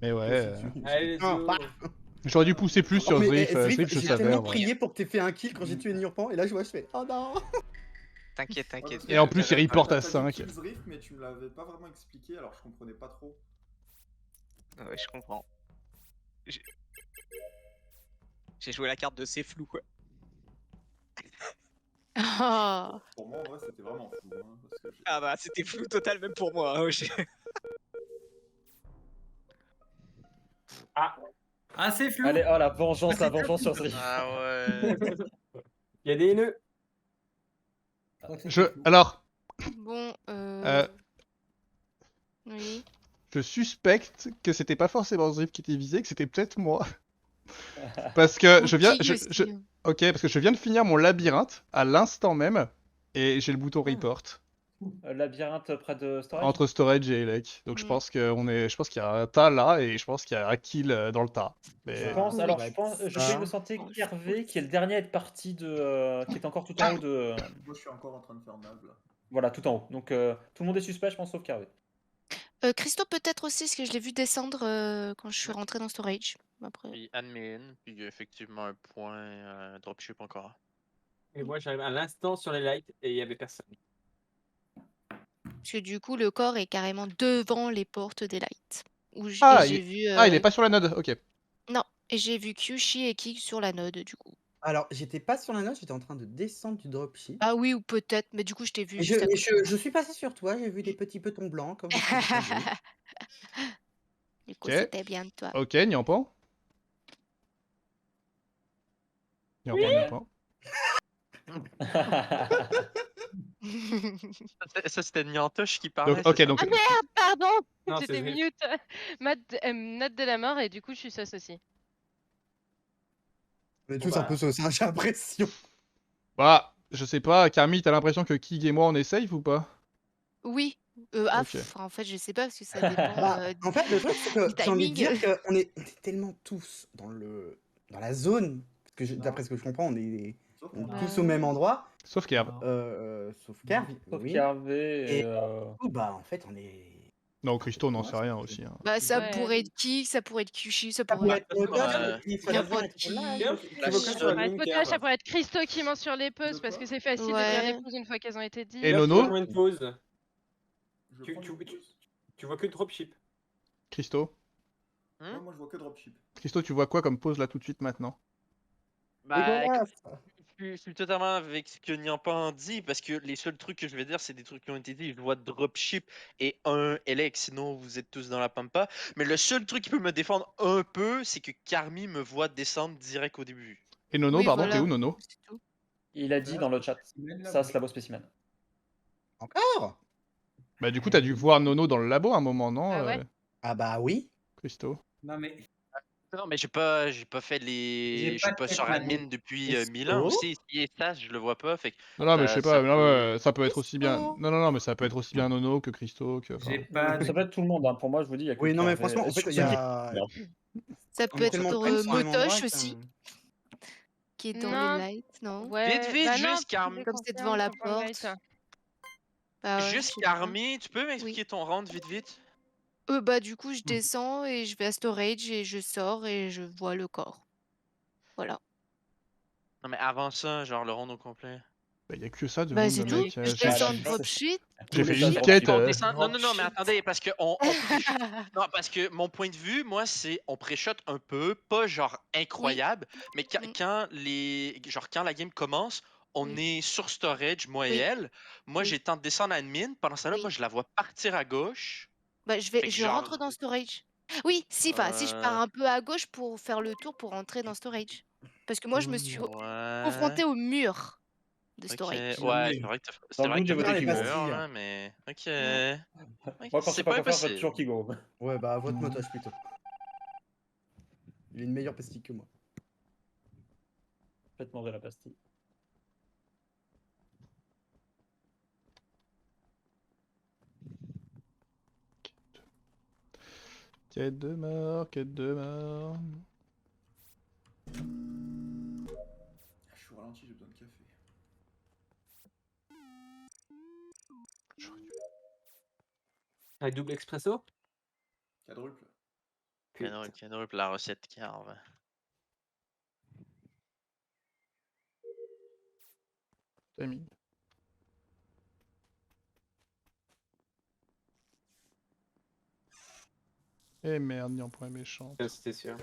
Mais ouais, Allez, let's Ah, go. bah. j'aurais dû pousser plus Oh, sur mais Zriff. Zriff, Zriff, je j'ai savais tellement en vrai. prié pour que t'aies fait un kill quand j'ai tué Nurpan, et là je vois, je fais oh non. T'inquiète, Ouais, t'inquiète. parce que Et en plus, il reporte à t'as dit 5. kill Zriff, mais tu me l'avais pas vraiment expliqué, alors je comprenais pas trop. Ouais, je comprends. J'ai j'ai joué la carte de c'est flou, quoi. Oh. Pour moi, en vrai, c'était vraiment flou. Hein, parce que Ah bah, c'était flou total même pour moi. Hein, Ah, c'est flou. Allez, oh la vengeance sur Zriff. Ah ouais. Il y a des nœuds. Alors, Bon, oui. je suspecte que c'était pas forcément Zriff qui était visé, que c'était peut-être moi. Parce que Mon je viens. petit aussi. Ok, parce que je viens de finir mon labyrinthe à l'instant même. Et j'ai le bouton report. Labyrinthe près de Storage. Entre storage et elec. Donc je pense qu'il y a un tas là et je pense qu'il y a un kill dans le tas. Je Mais... pense, Oui. alors Ouais, je pense, je ça. peux innocenter Kervé qui est le dernier à être parti de, qui est encore tout en haut de, moi, je suis encore en train de faire Nav là. voilà, tout en haut. Donc tout le monde est suspect, je pense, sauf Kervé. Christo peut-être aussi, parce que je l'ai vu descendre quand je suis rentrée dans storage. Après. Puis admin, puis effectivement un point dropship encore. Et moi, j'arrive à l'instant sur les lights et il y avait personne. Parce que du coup, le corps est carrément devant les portes des lights. Où Ah, j'ai vu. il est pas sur la node, ok. Non, et j'ai vu Kyushi et Kik sur la node, du coup. Alors, j'étais pas sur la note, j'étais en train de descendre du dropship. Ah oui, ou peut-être, mais du coup, je t'ai vu Et juste à côté. je suis passé sur toi, j'ai vu des petits petons blancs comme vous pouvez le voir. Du coup, Ok. c'était bien de toi. Ok, Nyampan. Nyampan. Ça c'était Niantoche qui Donc, parlait. ok, c'est donc. ça? Ah merde, pardon. Non, J'étais c'est Zriff. mute. Note de la mort et du coup je suis sauce aussi. On est Bon, tous un bah. peu saucés, hein, j'ai l'impression. Bah, je sais pas, Carmi, t'as l'impression que Kig et moi on est safe ou pas? Oui. Ok. En fait, je sais pas, parce que ça dépend Bah, en fait, le truc, c'est que du j'ai envie de dire timing. qu'on est tellement tous dans la zone, parce que Non. d'après ce que je comprends, on est Sauf on est moi. tous au même endroit, Sauf Kerv. sauf Kerv, Sauf oui. Kervé Et du coup, bah, en fait, on est... Non, Christo, on n'en Ouais, sait rien aussi. Hein. Bah, ça Ouais. pourrait être Kik, ça pourrait être Kyushi, ça Ça pourrait pourrait être. être Motosh, Ouais. il faudrait bien N'importe être qui. là. Tiens, il tu faut vois que que je sur sois- la mine, Potage, ça pourrait être Christo qui ment sur les puzzles De parce quoi que c'est facile de Ouais. dire les pauses une fois qu'elles ont été dites. Et tu vois Nono combien de pauses Je Tu- prends tu- une tu- pause. Tu vois que dropship. Christo? Ouais, moi, je vois que dropship. Christo, tu vois quoi comme pause là tout de suite maintenant? Bah, Dégueulasse. je suis totalement avec ce que Nyampan dit parce que les seuls trucs que je vais dire, c'est des trucs qui ont été dit. Je vois dropship et un Elec, sinon vous êtes tous dans la pampa. Mais le seul truc qui peut me défendre un peu, c'est que Carmi me voit descendre direct au début. Et Nono, Oui, pardon, voilà. t'es où Nono? C'est tout. Il a dit dans le chat. Ça, c'est la beau spécimen. Encore? Bah du coup, t'as dû voir Nono dans le labo à un moment, non Ah ouais Ah bah oui. Christo? Non, mais. Non, mais j'ai pas fait les. Je suis pas sur admin depuis 1000 ans aussi. Si et ça, je le vois pas. Fait que Non, mais je sais pas, non, peut- ça peut être aussi bien. Christo. Non, mais ça peut être aussi bien Nono que Christo. Que... enfin. Ça peut être tout le monde, hein. Pour moi, je vous dis, il y a que Oui, non, mais Kervé. franchement, en fait, il y a... Ça on peut est être tellement près sur un même endroit Motosh que- aussi, qui est dans Non. les lights, non? Ouais. Vite, Bah non, juste Carmi. Comme c'est devant la porte. Bah ouais, Juste je sais pas. Carmi, tu peux m'expliquer ton round vite? Bah du coup, je descends et je vais à storage et je sors et je vois le corps. Voilà. Non, mais avant ça, genre le round au complet. Bah y a que ça de Bah round, c'est le tout. mec. Je descends de dropship. J'ai fait ça, une dropship. quête. On descend- Non, mais attendez, parce que non, parce que mon point de vue, moi, c'est on pré-shot un peu, pas genre incroyable, mais Mm. quand la game commence, on Oui. est sur storage, moi et Oui. elle. Moi, Oui. j'ai tenté de descendre à admin. Pendant ça, là, Oui. moi, je la vois partir à gauche. Bah Fait que je genre, rentre dans storage. Oui, si, enfin, si je pars un peu à gauche pour faire le tour pour rentrer dans storage. Parce que moi, je me suis confrontée ouais. au mur de Ok, storage. ouais, c'est vrai que Dans le t'as doute, j'ai fait voté le les Kigo. mur, pastilles. là, mais. Ok. Moi, quand je C'est sais pas pas quoi faire, je vote impossible. toujours Kigo. Ouais, bah, vote Motosh plutôt. Il a une meilleure pastille que moi. Faites manger la pastille. Quête de mort, quête de mort. Je suis au ralenti, j'ai besoin de café. Un double expresso Quadruple. Canol pour la recette carve. Timing. Eh merde, Niampan est méchant. C'était sûr.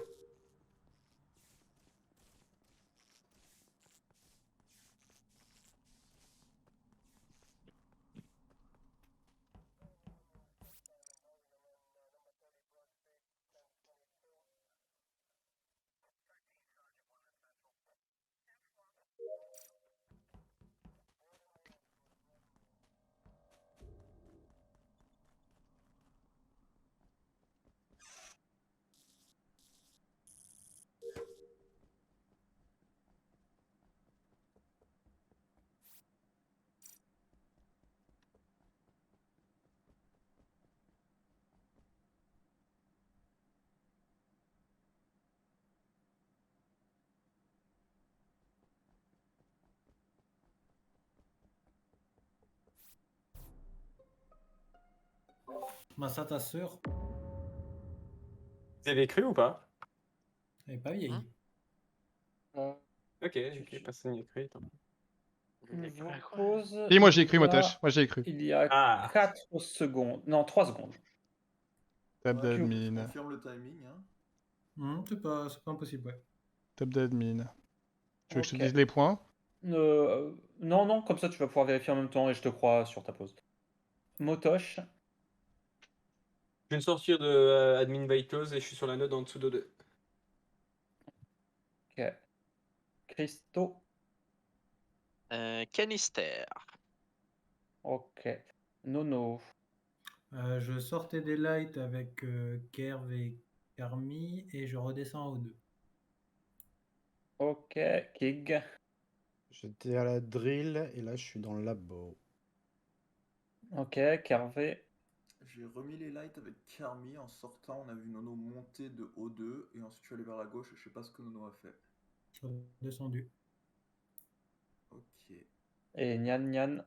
Bah ça, ta sœur, Vous avez cru ou pas? elle est pas vieille. Ok, personne n'y a cru. tant pis. Je vous pose. Et moi j'y ai il cru, y a- Motache. Moi j'y ai cru. Il y a Ah. 4 secondes. Non, 3 secondes. Tab Ouais, je d'admin. confirme le timing. Hein. C'est pas impossible, ouais. Tab d'admin. Tu veux que je te Ok. dise les points? Non, comme ça tu vas pouvoir vérifier en même temps et je te crois sur ta pause. Motoche, Je viens de sortir de Admin Vitals et je suis sur la note en dessous de 2. ok. Christo, Canister. ok. Nono, Je sortais des lights avec Kerv et Carmi et je redescends au 2. ok. Kig, J'étais à la drill et là je suis dans le labo. ok. Kervé, J'ai remis les lights avec Carmi. En sortant, on a vu Nono monter de O2 et ensuite je suis allé vers la gauche. Je sais pas ce que Nono a fait. Je suis redescendu. Ok. et Nyan.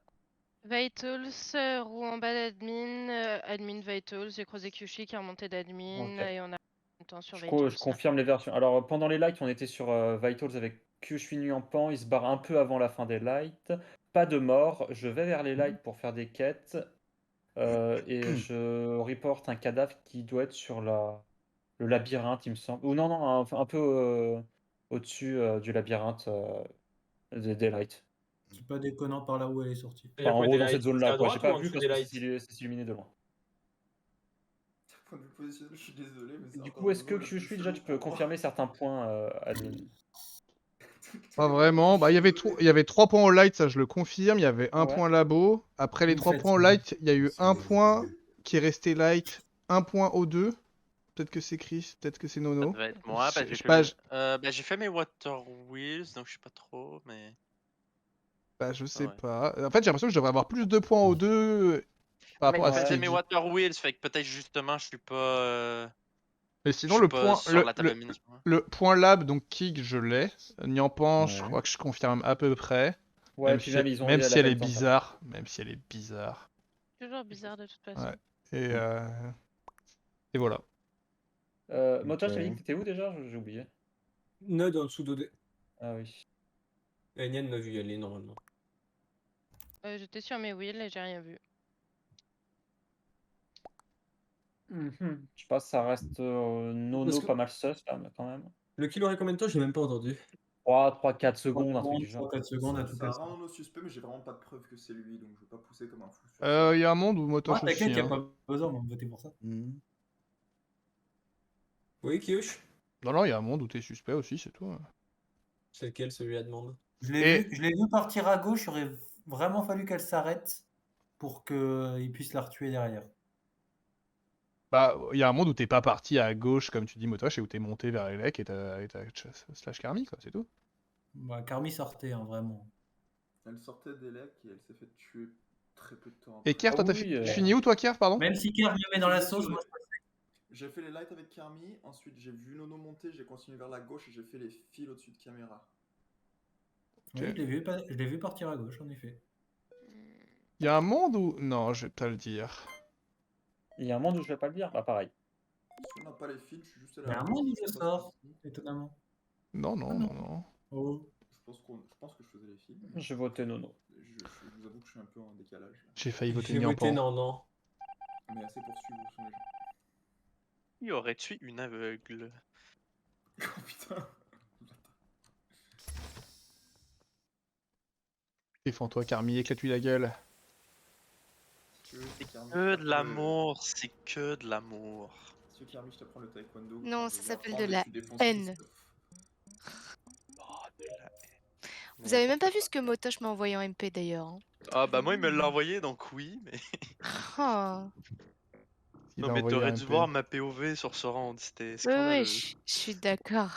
Vitals, roue en bas d'admin, admin Vitals, j'ai croisé Kyushi qui est remonté d'admin Ok. et on a un temps sur Je Vitals. confirme les versions. Alors pendant les lights, on était sur Vitals avec Kyushui en pan. Il se barre un peu avant la fin des lights. Pas de mort. Je vais vers les lights pour faire des quêtes. Et je reporte un cadavre qui doit être sur le labyrinthe, il me semble. Ou non, un peu au-dessus du labyrinthe des lights. C'est pas déconnant par là où elle est sortie. Enfin, en gros, dans cette zone-là, à quoi. droite J'ai ou pas en vu dessous parce des que lights? c'est illuminé de loin. Point de vue positionnel, je suis désolé, mais c'est Du encore coup, est-ce une que zone la plus Kyushui, déjà, tu chelou peux pour moi. confirmer certains points, admin? Pas vraiment. Bah, il y avait 3 points au light, ça je le confirme. Il y avait un Ouais. point labo. Après les Une 3 fête, points au c'est light, il y a eu c'est un bon. point qui est resté light, un point au 2. Peut-être que c'est Chris, peut-être que c'est Ça Nono. devait être moi, Je- j'ai je- bah, j'ai fait mes Water Wheels, donc je sais pas trop, mais. Bah, je sais ouais. pas. En fait, j'ai l'impression que je devrais avoir plus de points au 2 par Mais rapport à il ce qui faisait est mes dit. Water Wheels, fait que peut-être justement je suis pas. Mais Je sinon, suis le pas point, sur la table mine. le point lab, donc kick, je l'ai. Niampan, je Ouais. crois que je confirme à peu près. Ouais, Même puis si, même, ils ont même aidé à si la elle est validation. bizarre. Même si elle est bizarre. Toujours bizarre de toute façon. Ouais. Et voilà. Motoche, t'as dit Ok. que t'étais où déjà? J'ai oublié. Node en dessous de 2. Ah oui. Et Nian m'a vu y aller normalement. J'étais sur mes wheels et j'ai rien vu. Je sais pas, ça reste Nono Parce que- pas mal sus là, mais quand même. Le kill aurait combien de temps? J'ai même pas entendu. 3-4 secondes, un truc du genre. 4 secondes à tout Ça casser. rend Nono suspect, mais j'ai vraiment pas de preuve que c'est lui, donc je vais pas pousser comme un fou sur Il ça. y a un monde où Motosh Moi, t'inquiète, aussi. y a Hein. pas besoin de voter pour ça. Oui, Kyush? Non, il y a un monde où t'es suspect aussi, c'est tout. Hein. C'est lequel celui à demande? Je Et- l'ai vu partir à gauche, il aurait vraiment fallu qu'elle s'arrête pour qu'il puisse la retuer derrière. Bah, il y a un monde où t'es pas parti à gauche, comme tu dis, Motosh, et où t'es monté vers Elec et t'as slash Karmi, quoi, c'est tout. Bah, Carmi sortait, hein, vraiment. Elle sortait d'Elec et elle s'est fait tuer très peu de temps Et après. Kerr, toi, Ah oui, tu finis où, toi, Kerr, pardon? Même si Kerr me met dans la sauce, moi, J'ai fait les lights avec Carmi, ensuite j'ai vu Nono monter, j'ai continué vers la gauche et j'ai fait les fils au-dessus de caméra. oui, je l'ai vu partir à gauche, en effet. Il y a un monde où... Non, je vais pas le dire. Il y a un monde où je vais pas le dire? Bah pareil. Si on n'a pas les fils, je suis juste allé Il y à a la un monde où je je sais pas sors, si- étonnamment. Non, non, Ah non, non. non. Oh. Je pense que je faisais les films. mais J'ai voté Nono. je vous avoue que je suis un peu en décalage. Là. J'ai failli voter J'ai voté Niampan. non. Mais assez pour suivre où sont les gens. Il aurait tué une aveugle. Oh putain. Défends-toi, Carmi, éclate-lui la gueule. Si tu veux, Carmi, Que je de t'apprends l'amour, c'est que de l'amour. Si tu veux, Carmi, je t'apprends le taekwondo. Non, quand ça je vais s'appelle apprendre de et la tu défonces haine. Christophe. Oh, de la haine. Vous avez même pas vu ce que Motosh m'a envoyé en MP d'ailleurs. hein. Ah bah moi il me l'a envoyé donc oui, mais... Oh. Il Non a mais envoyé t'aurais un dû MP. voir ma POV sur ce round, c'était Ouais, scandaleux. je suis d'accord.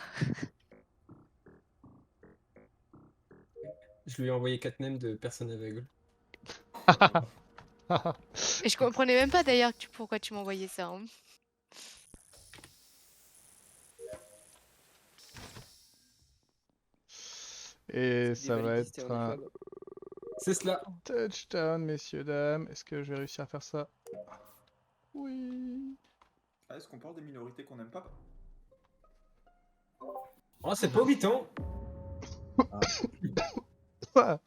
Je lui ai envoyé 4 nems de personnes aveugles. Et je comprenais même pas d'ailleurs pourquoi tu m'envoyais ça. hein. Et Des ça va validistes et être on est un flag. C'est cela. touchdown, messieurs, dames. Est-ce que je vais réussir à faire ça? Oui. Ah, est-ce qu'on parle des minorités qu'on n'aime pas? Oh, c'est pas 8 ans. Ah.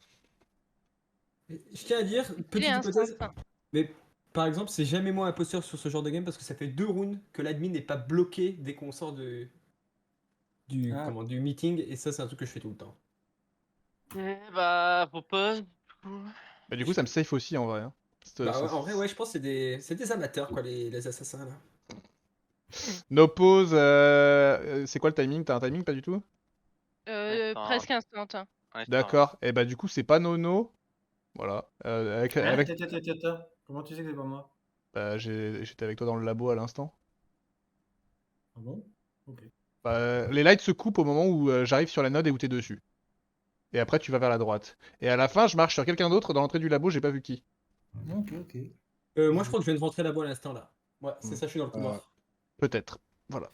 Je tiens à dire, petite un hypothèse. instinct. Mais par exemple, c'est jamais moi imposteur sur ce genre de game parce que ça fait 2 rounds que l'admin n'est pas bloqué dès qu'on sort du meeting et ça c'est un truc que je fais tout le temps. Eh bah faut pas... Bah, du coup, ça me safe aussi en vrai. hein. Bah ouais, en vrai ouais je pense que c'est des amateurs quoi les assassins là. No pause, c'est quoi le timing? T'as un timing pas du tout? Presque instant. D'accord. Et bah du coup, c'est pas Nono. Voilà. Avec... Attends. Comment tu sais que c'est pas moi? Bah, j'étais avec toi dans le labo à l'instant. Ah bon? Ok. Bah, les lights se coupent au moment où j'arrive sur la node et où t'es dessus. Et après, tu vas vers la droite. Et à la fin, je marche sur quelqu'un d'autre dans l'entrée du labo, j'ai pas vu qui. Ok, ok. Moi je crois que je viens de rentrer là-bas à l'instant là. Ouais, c'est ça, je suis dans le couloir. Peut-être. Voilà.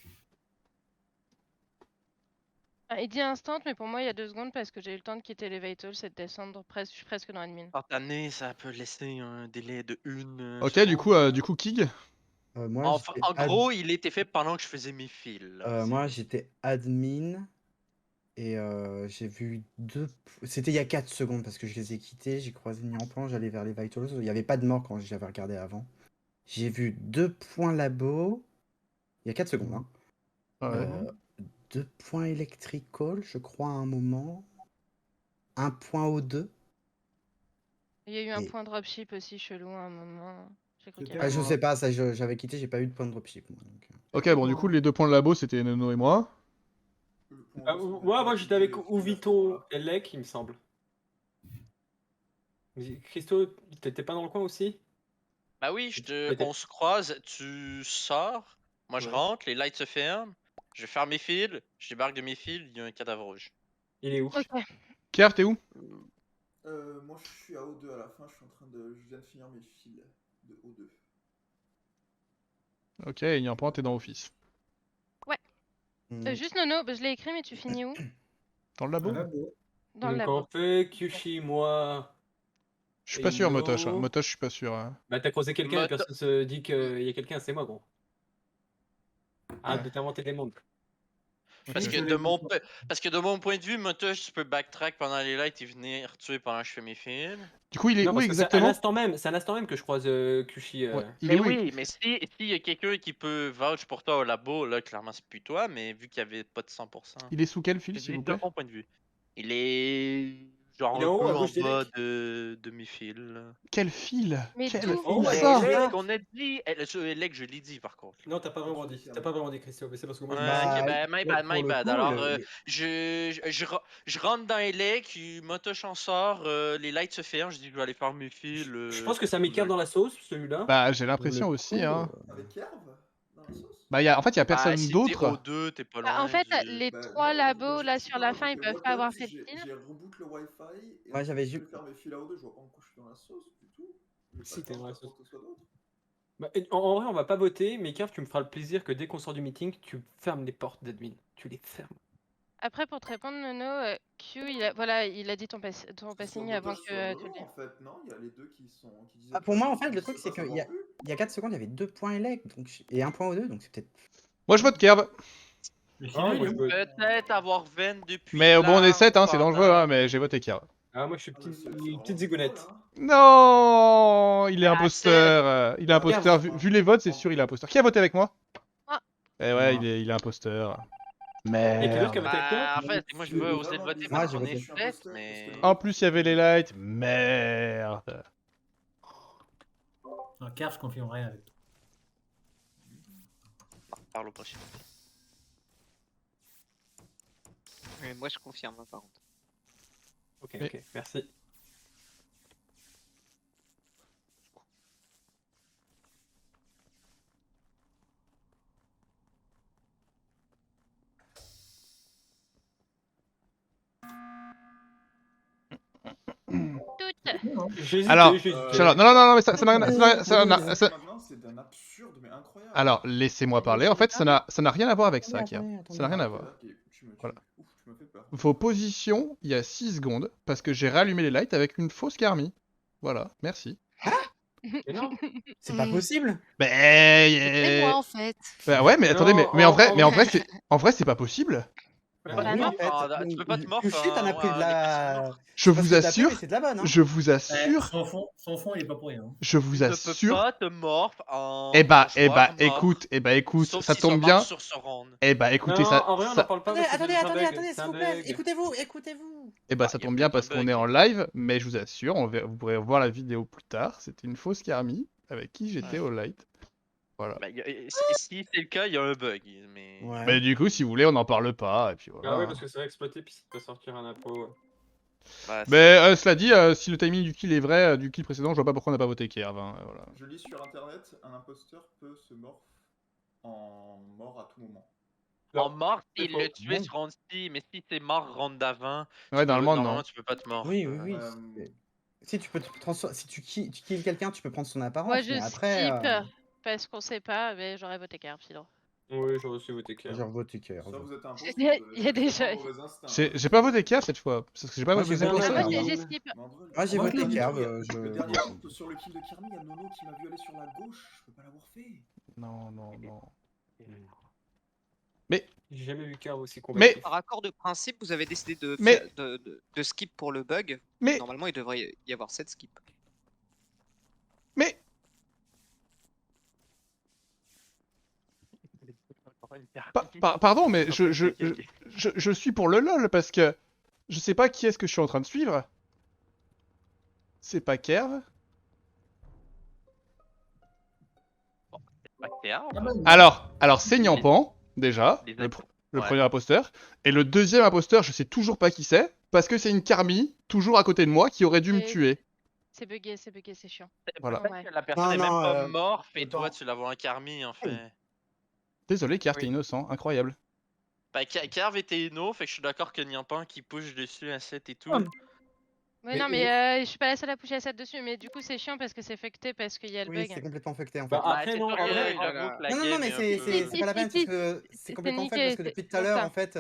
Il dit instant, mais pour moi il y a 2 secondes parce que j'ai eu le temps de quitter les Vitals et de descendre presque, je suis presque dans l'admin. Instantané, ça peut laisser un délai de 1 Ok, seconde. du coup, Kig. Moi, Enfin, j'étais en gros, il était fait pendant que je faisais mes fils. là. moi, j'étais admin et j'ai vu C'était il y a 4 secondes parce que je les ai quittés. J'ai croisé Niampan, j'allais vers les Vitals. Il n'y avait pas de mort quand j'avais regardé avant. J'ai vu 2 points labo. Il y a 4 secondes. Hein. Ouais. 2 points electrical, je crois, à un moment. 1 point O2. Il y a eu un Et- point dropship aussi chelou à un moment. J'ai cru qu'il y C'était avait Ah, je un- sais pas, ça j'avais quitté, j'ai pas eu de point de dropship. Moi, donc. Ok, bon, du coup, les 2 points de labo, c'était Nono et moi. Moi j'étais avec Uvito et Lek il me semble. Christo, t'étais pas dans le coin aussi? Bah oui, Ouais, on se croise, tu sors, moi je Ouais. rentre, les lights se ferment, je ferme mes fils, je débarque de mes fils, il y a un cadavre rouge. Il est où? Ok. Kerr, t'es où? Moi je suis à O2 à la fin, je viens de finir mes fils de O2. Ok, et Niampan, t'es dans Office. Juste Nono, bah, je l'ai écrit mais tu finis où? Dans le labo? Dans le Donc labo. on fait Kyushi, moi. Je suis pas sûr, Endo. Motosh. hein. Motosh, je suis pas sûr. hein. Bah t'as croisé quelqu'un et Moto- personne se dit qu'il y a quelqu'un, c'est moi gros. Arrête Ouais. de t'inventer des mondes. Parce que, de mon point de vue, Motosh, tu peux backtrack pendant les lights et venir tuer pendant que je fais mes fils. Du coup, il est Non, où parce que exactement? c'est à l'instant même que je croise Kyushi. Ouais, il Mais est où? oui, mais s'il y a quelqu'un qui peut vouch pour toi au labo, là, clairement, c'est plus toi, mais vu qu'il y avait pas de 100%. Il est sous quel fil, Je s'il dis vous de plaît? mon point de vue. Il est genre Il est un en haut, peu à en gauche des bas decks. de mes fils. là. Quel fil? Mais Quel d'où Oh, fil ouais, ça? ouais. Elec, on a dit. Elec, je l'ai dit par contre. Non, t'as pas vraiment dit. T'as pas vraiment dit, Christo, mais c'est parce que moi Ouais, je Bah, ok, ben, my bad, pour my le bad. coup, Alors, je rentre dans Elec, Motosh en sort, les lights se ferment, je dis que je vais aller faire mes fils. Je pense que ça m'écarte dans la sauce, celui-là. Bah, j'ai pour l'impression le aussi, coup, hein. Avec Kerv dans la sauce? Bah, en fait, il y a Bah, personne si t'es d'autre. O2, t'es pas Bah, loin en fait, du... les Bah, 3 moi, labos là je suis sur dans la fin, ils avec peuvent les pas avoir weapons, fait le fil. j'ai reboot le Wi-Fi et Moi, j'avais je ju- vais faire mes fils à O2, je vois pas pourquoi je suis dans la sauce du tout. J'ai Si, pas t'es le dans temps la de faire sauce. quoi que ce soit d'autre. Bah, en vrai, on va pas voter, mais Kerv, tu me feras le plaisir que dès qu'on sort du meeting, tu fermes les portes d'admin. Tu les fermes. Après, pour te répondre, Nono, Q, il a dit ton passing avant Sabotage que sur tu le Nono, dises. en fait, non? Il y a les deux qui disaient Ah, que pour la moi, en gauche, fait, on le ne truc, sait c'est pas qu'il s'avoir vu. y a 4 secondes, il y avait 2 points élect et 1 point O2, donc c'est peut-être. Moi, je vote Kerv. Mais Ah, sinon, moi, il est je où peux- Peut-être avoir Ven depuis Mais au bon on est là, 7, hein, ou c'est pendant- dangereux, hein, mais j'ai voté Kerv. Ah, moi, je suis Ah, petite, c'est une vraiment petite du zigounette. troll, hein. Non, il est Ah, imposteur. Il est Ah, imposteur. Kerv. Vu les votes, c'est sûr, il est imposteur. Qui a voté avec moi? Moi. Eh ouais, Moi. il est imposteur. Et qui d'autre qui a Merde. voté avec toi? Bah, en fait, moi je veux oser Vraiment le voter bizarre. Moi, parce j'ai qu'on voté. est Je suis 7, imposteur, mais. parce que En plus, il y avait les lights. Merde. Non, Kerr, je confirme rien avec toi. On parle au prochain. Moi, je confirme, par contre. Ok, ok, merci. Toutes. J'ai hésité, Alors, j'ai hésité. Charlotte, non, mais ça n'a rien. Maintenant, c'est d'un absurde, mais incroyable. Alors, laissez-moi parler. En fait, ça n'a rien à voir avec ça, Kerv. Ça n'a rien à voir. Ok, Voilà. Ouf, tu me fais peur. Vos positions, il y a 6 secondes, parce que j'ai rallumé les lights avec une fausse Carmi. Voilà, merci. Mais non. C'est pas possible. C'est moi en fait. Bah ouais, mais attendez, Non, en vrai, c'est pas possible. Bah oui, non. en fait. Tu peux pas te morph. Kushi, t'en as pris de la. Je sais pas vous ce que t'as pris, assure, mais c'est de la bonne. Hein. je vous Eh, assure, son fond, il est pas pour rien. je vous Tu ne peux assure. pas te morph en. Eh bah, joueur mort, écoute, sauf ça si tombe marche bien. sur ce round. Eh bah, écoutez, Non, ça. en vrai, on ça- n'en parle pas. Attendez, parce que c'est attendez, un attendez, bug, s'il c'est vous un plaît. bug. Écoutez-vous, écoutez-vous. Eh bah, Ah, ça y a tombe plus bien de parce qu'on bug. est en live, mais je vous assure, vous pourrez voir la vidéo plus tard. C'était une fausse Carmi avec qui j'étais au light. Voilà. Bah, si c'est le cas, il y a un bug. Mais. Ouais. Mais du coup, si vous voulez, on n'en parle pas. Et puis voilà. Ah ouais, parce que ça va exploiter, puis ça peut sortir un impôt. Bah, Mais cela dit, si le timing du kill est vrai, du kill précédent, je vois pas pourquoi on n'a pas voté Kerv. Hein, voilà. Je lis sur internet, un imposteur peut se morph en mort à tout moment. En mort, c'est s'il faux. le tuait ce round-ci, mais si c'est mort round d'avant, Ouais, normalement, non. tu peux pas te morph. Oui, oui, oui. Euh, Si tu peux si tu kills quelqu'un, tu peux prendre son apparence. Moi, je mais après, skip parce qu'on sait pas, mais j'aurais voté Kerr sinon. Oui, j'aurais aussi voté clair. j'ai voté Kerr. Ça, vous êtes un Il y a- il y a déjà- J'ai pas voté Kerv cette fois. Parce que j'ai pas Moi, voté j'ai voté pour Moi, ça. Kerr. j'ai skip. Moi, j'ai voté Kerr. Le dernier round, sur le kill de Kirby, il y a Nono qui m'a vu aller sur la gauche. Je peux pas l'avoir fait. Non. J'ai jamais vu Kerr aussi Mais- combatif. Par accord de principe, vous avez décidé de, Mais- faire- de skip pour le bug. Mais, Normalement, il devrait y avoir 7 skips. mais, pardon, mais je suis pour le LOL parce que je sais pas qui est-ce que je suis en train de suivre. C'est pas Kerv. Pas clair. Alors c'est Nyampan, déjà, Les le ouais. premier imposteur. Et le deuxième imposteur, je sais toujours pas qui c'est, parce que c'est une Carmi, toujours à côté de moi, qui aurait dû me Et- tuer. C'est bugué, c'est chiant. Voilà. Peut-être que la Non, personne est même non, pas morte et attends. toi tu l'as en Carmi en fait. Désolé, Kerv, t'es Oui. innocent, incroyable. Bah, Kerv était inno, fait que je suis d'accord que Nyampan qui push dessus à 7 et tout. Oui, Mais- non, mais je suis pas la seule à pusher à 7 dessus, mais du coup, c'est chiant parce que c'est fuckté parce qu'il y a le Oui, bug. c'est complètement fuckté en fait. Bah, Bah, après, c'est non, sûr en que vrai, j'avoue que la Non, game mais est un c'est peu- pas la peine parce que c'est C'est complètement fait niqué, parce que depuis tout à c'est l'heure ça. en fait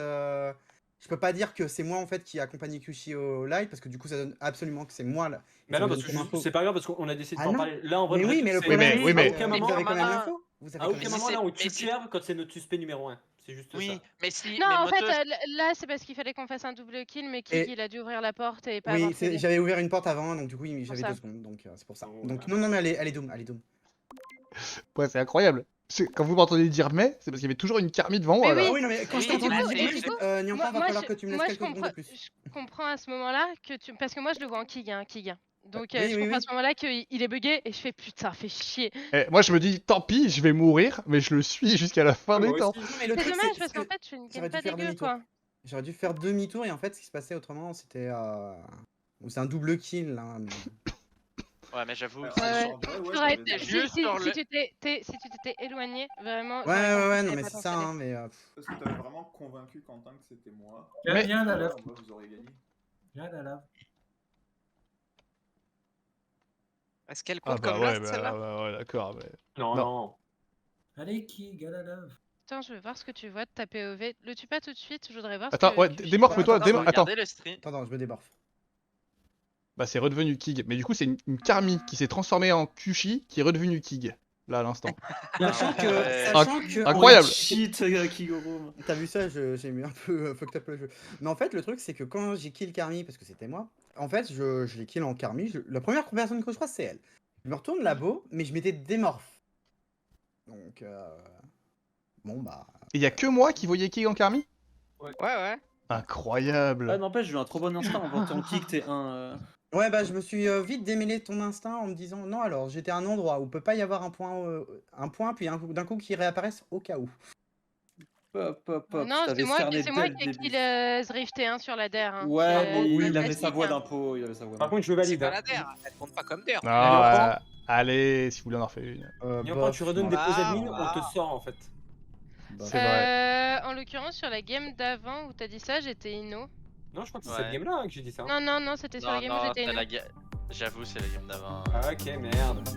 je peux pas dire que c'est moi en fait qui ai accompagné Kushi au live parce que du coup ça donne absolument que c'est moi là. Mais Ça non, me parce donne comme que info. c'est pas grave parce qu'on a décidé de Ah t'en non. parler. Là, en vrai, Mais le oui, truc, mais le c'est- problème oui, mais- c'est à aucun que moment, vous avez quand même Ah, l'info. Vous avez à quand aucun même moment là où tu mais si- Kerv quand c'est notre suspect numéro 1. C'est juste Oui, ça. mais si. Non, mais en moi, fait, toi, là, c'est parce qu'il fallait qu'on fasse un double kill, mais Kig, Et- il a dû ouvrir la porte et pas Oui, avoir cédé. j'avais ouvert une porte avant donc du coup j'avais ça. 2 secondes donc c'est pour ça. Oh, Donc là. non mais elle est doom, Ouais, c'est incroyable. Quand vous m'entendez dire mais, c'est parce qu'il y avait toujours une Carmi devant moi. Mais là. Ah oui non mais quand Oui, je t'ai entendu et dire du j'ai dit, coup, Nyampa va moi, falloir que tu me laisses moi, quelques secondes de plus. je comprends à ce moment-là que tu... Parce que moi, je le vois en Kig. Donc, Oui, je oui, comprends à oui. ce moment-là qu'il est bugué et je fais putain, fait chier. Et moi je me dis, tant pis, je vais mourir, mais je le suis jusqu'à la fin Ouais, des moi temps. aussi. Non, mais le C'est truc, dommage c'est parce que qu'en fait, je fais une j'aurais game dû pas faire dégueu, demi-tour. quoi. J'aurais dû faire demi-tour et en fait ce qui se passait autrement c'était c'est un double kill là. mais- Ouais, mais j'avoue. Alors, c'est- Ouais. en vrai, ouais, T'aurais j'avais été- dit- Juste sur le- si tu t'étais éloigné, vraiment. Ouais j'aurais ouais compris ouais que non t'avais mais pas c'est ça tenté. hein, mais Parce que t'avais vraiment convaincu Quentin que c'était moi. Mais- Viens la Là, lave. en vrai, vous auriez gagné. Viens la lave. Est-ce qu'elle Ah compte bah comme ouais, last, celle-là? ouais, d'accord. Mais... Non, Non. non. Allez, Kig, à la lave. Attends, je vais voir ce que tu vois de ta POV. Le tue pas tout de suite, je voudrais voir Attends, ce que ouais, Kyushi démorphe-toi, voit. démorphe. Attends. Regardez le stream. Attends, je me débarque. Bah, c'est redevenu Kig. Mais du coup, c'est une Karmi qui s'est transformée en Kyushi qui est redevenue Kig. Là, à l'instant. Sachant que. Ouais. Sachant que Incroyable. Shit, Kigoro. T'as vu ça, j'ai mis un peu fucked up le jeu. Mais en fait, le truc, c'est que quand j'ai kill Karmi, parce que c'était moi, en fait, je l'ai kill en Karmi. La première personne que je crois, c'est elle. Je me retourne labo, mais je m'étais démorphe. Donc, bon, bah. Et y a que moi qui voyais Kig en Karmi? Ouais. Incroyable. Ah, n'empêche, j'ai eu un trop bon instinct en votant Kig, t'es Ouais, bah, je me suis vite démêlé ton instinct en me disant non, alors j'étais à un endroit où peut pas y avoir un point, puis d'un coup qui réapparaisse au cas où. Pop. Non, je c'est moi cerné qui dès ai le kill début. Zrift T1 sur la DER. Hein. Ouais, C'est oui, il avait classique, sa voix hein. d'impôt. Par contre, je C'est valide. pas hein. la DER, elle compte pas comme DER. Non, Allez, allez, si vous voulez en refaire une. Quand tu redonnes des bah, pauses admin, bah. on te sort en fait. C'est vrai. En l'occurrence, sur la game d'avant où t'as dit ça, j'étais Inno. Non, je crois que c'est Ouais. cette game là que j'ai dit ça. hein. Non, c'était sur la game où j'étais Inno. J'avoue, c'est la game d'avant. Ah, ok, merde.